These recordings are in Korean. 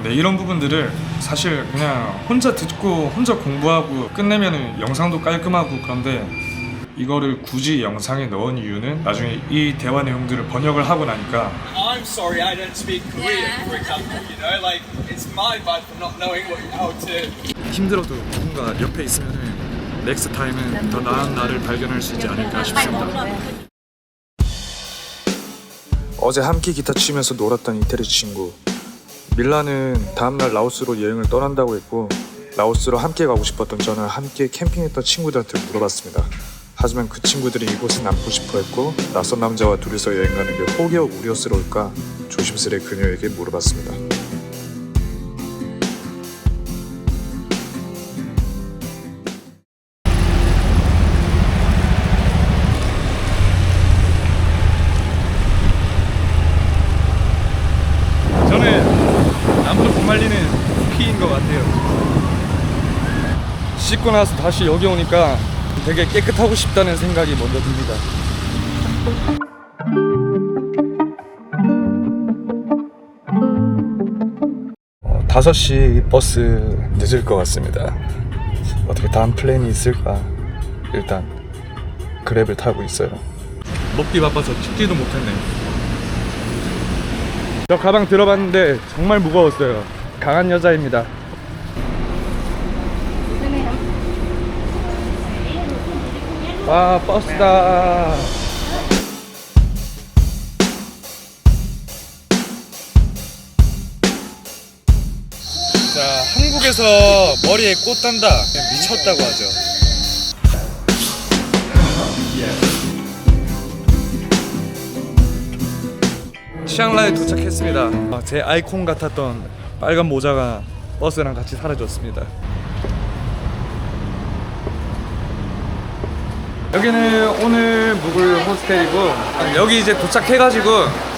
네, 이런 부분들을 사실 그냥 혼자 듣고 혼자 공부하고 끝내면 영상도 깔끔하고 그런데 이거를 굳이 영상에 넣은 이유는 나중에 이 대화 내용들을 번역을 하고 나니까 I'm sorry I don't speak Korean, for example, you know, like it's my bad for not knowing how to. 힘들어도 누군가 옆에 있으면 넥스트 타임은 더 나은 나를 발견할 수 있지 않을까 싶습니다. 어제 함께 기타 치면서 놀았던 이태리 친구 밀라는 다음날 라오스로 여행을 떠난다고 했고 라오스로 함께 가고 싶었던 저는 함께 캠핑했던 친구들한테 물어봤습니다. 하지만 그 친구들이 이곳에 남고 싶어 했고 낯선 남자와 둘이서 여행 가는 게 혹여 우려스러울까 조심스레 그녀에게 물어봤습니다. 저는 남도 못 말리는 피인 것 같아요. 씻고 나서 다시 여기 오니까 되게 깨끗하고 싶다는 생각이 먼저 듭니다. 5시 버스 늦을 것 같습니다. 어떻게 다음 플랜이 있을까? 일단 그랩을 타고 있어요. 먹기 바빠서 찍지도 못했네. 저 가방 들어봤는데 정말 무거웠어요. 강한 여자입니다. 와, 버스다. 자, 한국에서 머리에 꽃 단다 미쳤다고 하죠. 치앙라이에 도착했습니다. 제 아이콘 같았던 빨간 모자가 버스랑 같이 사라졌습니다. 여기는 오늘 묵을 호스텔이고 여기 이제 도착해가지고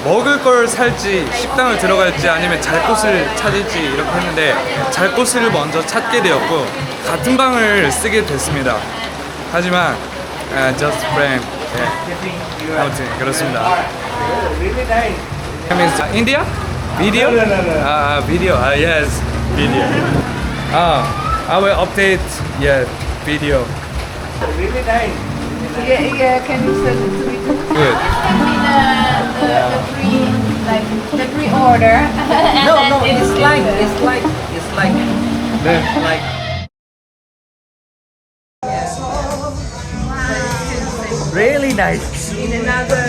먹을 걸 살지 식당을 들어갈지 아니면 잘 곳을 찾을지 이렇게 했는데 잘 곳을 먼저 찾게 되었고 같은 방을 쓰게 됐습니다. 하지만 just friend. 네. 아무튼 그렇습니다. India? Video? Video. Yes, video. I will update. Yeah, video. Really nice. Yeah, can you send it to me too? Good. The pre-order. No, it's like 네. really nice. In another,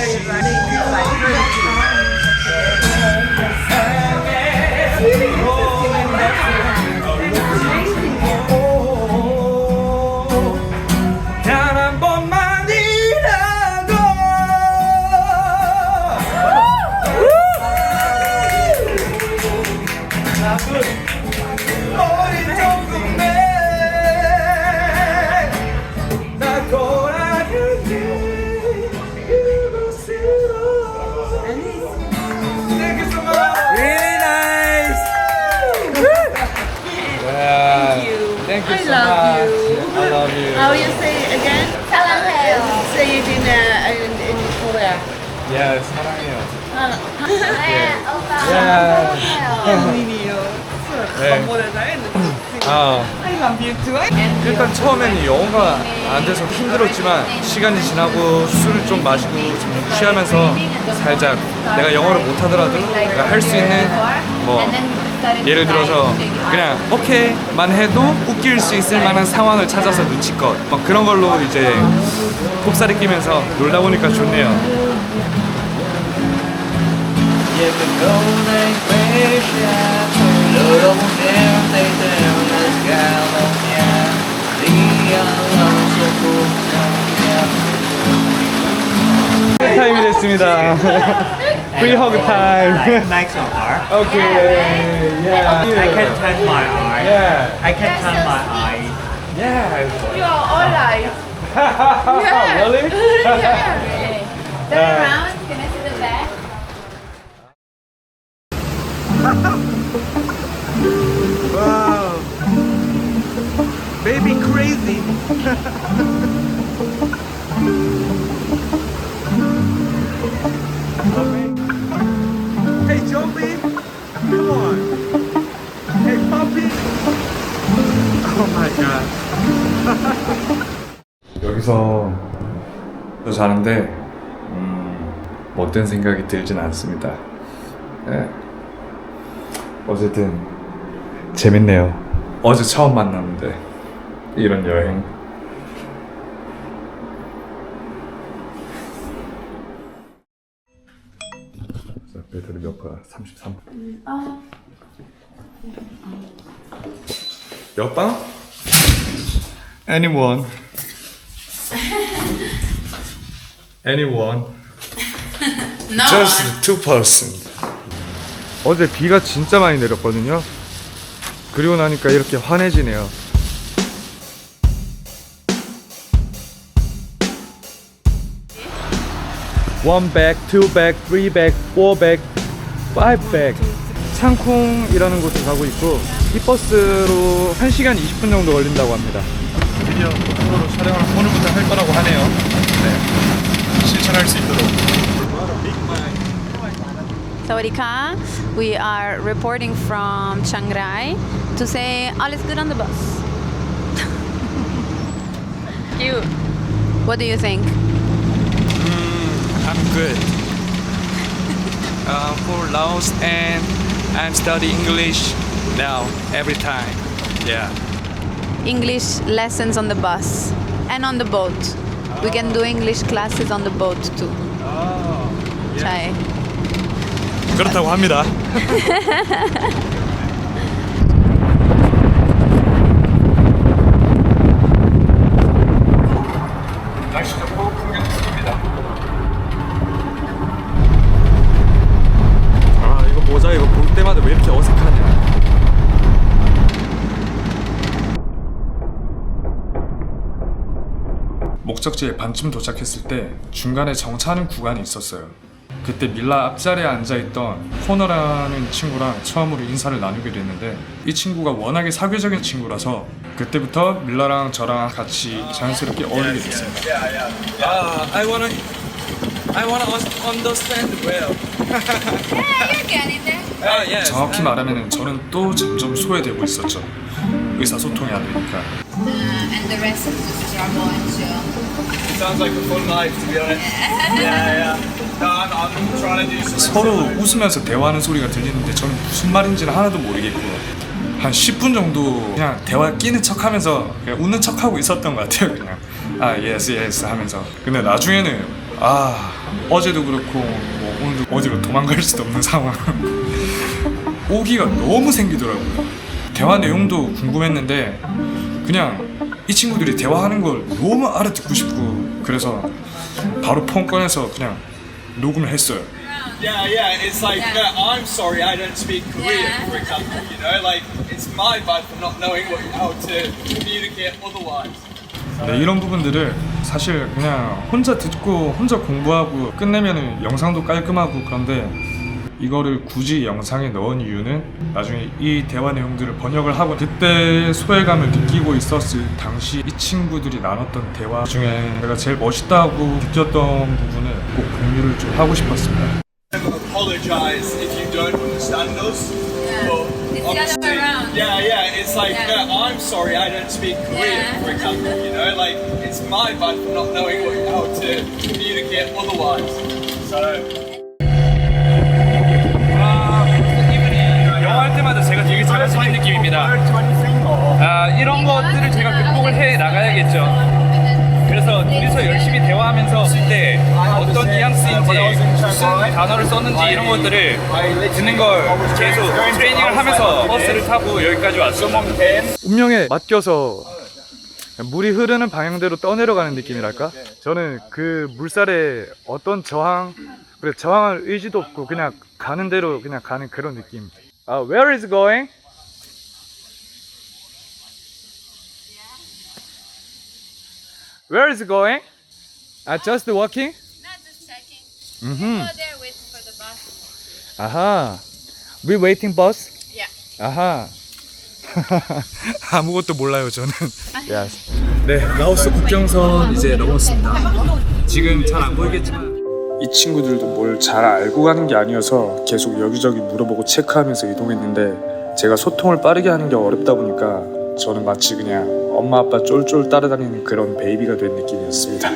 Thank you so love much. you. I love you. How you say it again? Say it in Korea. Yeah, 사랑해요. 일단 처음에는 영어가 안 돼서 힘들었지만 시간이 지나고 술을 좀 마시고 좀 취하면서 살짝 내가 영어를 못하더라도 내가 할 수 있는 뭐 예를 들어서 그냥 오케이만 해도 웃길 수 있을 만한 상황을 찾아서 눈치껏 막 그런 걸로 이제 kop살이 끼면서 놀다 보니까 좋네요. 타임이 됐습니다. Free hug time. Nice so far. Okay. Yeah. I can turn my eye. Yeah. I can turn my eye. Yeah. You are all live. Really? Turn around. Can I see the back? Wow. Baby crazy. Hey, Joby, come on. Oh my god. 여기서 또 자는데 못된 생각이 들진 않습니다. 네. 어쨌든 재밌네요. 어제 처음 만났는데 이런 여행. 자, 배터리 몇 파? 33. 몇 방? Anyone? Anyone? No. Just 2%. 어제 비가 진짜 많이 내렸거든요. 그리고 나니까 이렇게 환해지네요. One bag, two bag, three bag, four bag, five bag. 창콩이라는 곳에 가고 있고 이 버스로 1시간 20분 정도 걸린다고 합니다. 드디어 고속도로 촬영을 오늘부터 할 거라고 하네요. 네, 실천할 수 있도록. Sawadika, we are reporting from Chiang Rai to say all is good on the bus. Cute. What do you think? I'm good. For Laos and I'm studying English now every time. Yeah. English lessons on the bus and on the boat. We can do English classes on the boat too. Chai. 그렇다고 합니다. 날씨 좋고 풍경 좋습니다. 아 이거 모자 이거 볼 때마다 왜 이렇게 어색하냐. 목적지에 반쯤 도착했을 때 중간에 정차하는 구간이 있었어요. 그때 밀라 앞자리에 앉아있던 코너라는 친구랑 처음으로 인사를 나누게 됐는데 이 친구가 워낙에 사교적인 친구라서 그때부터 밀라랑 저랑 같이 자연스럽게 어울리게 됐습니다. I wanna understand well. You're getting there. Yes. 정확히 말하면 저는 또 점점 소외되고 있었죠. 의사소통이 안 되니까. And the rest of the sisters are going to. Sounds like a fun life, to be honest. Yeah. No, I'm trying to do some. 서로 웃으면서 대화하는 소리가 들리는데 저는 무슨 말인지는 하나도 모르겠고 한 10분 정도 그냥 대화 끼는 척하면서 그냥 웃는 척하고 있었던 것 같아요. 그냥 yes 하면서. 근데 나중에는 어제도 그렇고 뭐 오늘도 어디로 도망갈 수도 없는 상황. 오기가 너무 생기더라고요. 대화 내용도 궁금했는데 그냥 이 친구들이 대화하는 걸 너무 알아듣고 싶고 그래서 바로 폰 꺼내서 그냥 녹음을 했어요. Yeah. It's like, I'm sorry I don't speak Korean, for example. You know, like it's my bad for not knowing how to communicate otherwise. 네, 이런 부분들을 사실 그냥 혼자 듣고 혼자 공부하고 끝내면은 영상도 깔끔하고 그런데 이거를 굳이 영상에 넣은 이유는 나중에 이 대화 내용들을 번역을 하고 그때 소외감을 느끼고 있었을 당시 이 친구들이 나눴던 대화 중에 내가 제일 멋있다고 느꼈던 부분을 꼭 공유를 좀 하고 싶었습니다. Apologize if you don't understand us. But It's the other way obviously, around. yeah. It's like, Yeah. I'm sorry I don't speak Korean, Yeah. for example. You know, like it's my bad for not knowing how to communicate otherwise. So. 영어 할 때마다 제가 되게 잘해지는 느낌입니다. 이런 것들을 제가 극복을 해 나가야겠죠. 그래서 둘이서 열심히 대화하면서 쓸 때 어떤 뉘앙스인지 무슨 단어를 썼는지 이런 것들을 듣는 걸 계속 트레이닝을 하면서 버스를 타고 여기까지 왔습니다. 운명에 맡겨서 물이 흐르는 방향대로 떠내려가는 느낌이랄까? 저는 그 물살에 어떤 저항할 의지도 없고 그냥 가는 대로 그냥 가는 그런 느낌. Where is it going? Where is it going? Just walking? Not just checking. Mm-hmm. There waiting for the bus. 아하. We waiting bus? Yeah. 아하. 아무것도 몰라요 저는. Yes. 네, 라오스 국경선 이제 넘었습니다. 지금 잘 안 보이겠지만 이 친구들도 뭘 잘 알고 가는 게 아니어서 계속 여기저기 물어보고 체크하면서 이동했는데 제가 소통을 빠르게 하는 게 어렵다 보니까 저는 마치 그냥 엄마 아빠 쫄쫄 따라다니는 그런 베이비가 된 느낌이었습니다.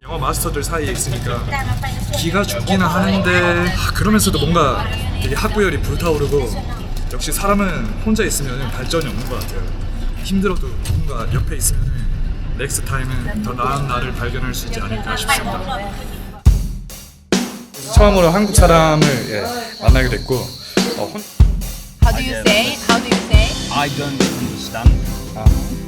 영어 마스터들 사이에 있으니까 기가 죽기는 하는데 그러면서도 뭔가 되게 학구열이 불타오르고 역시 사람은 혼자 있으면 발전이 없는 것 같아요. 힘들어도 누군가 옆에 있으면 넥스트 타임은 더 나은 나를 발견할 수 있지 않을까 싶습니다. 처음으로 한국 사람을 만나게 됐고 How do you say? How do you say? I don't understand.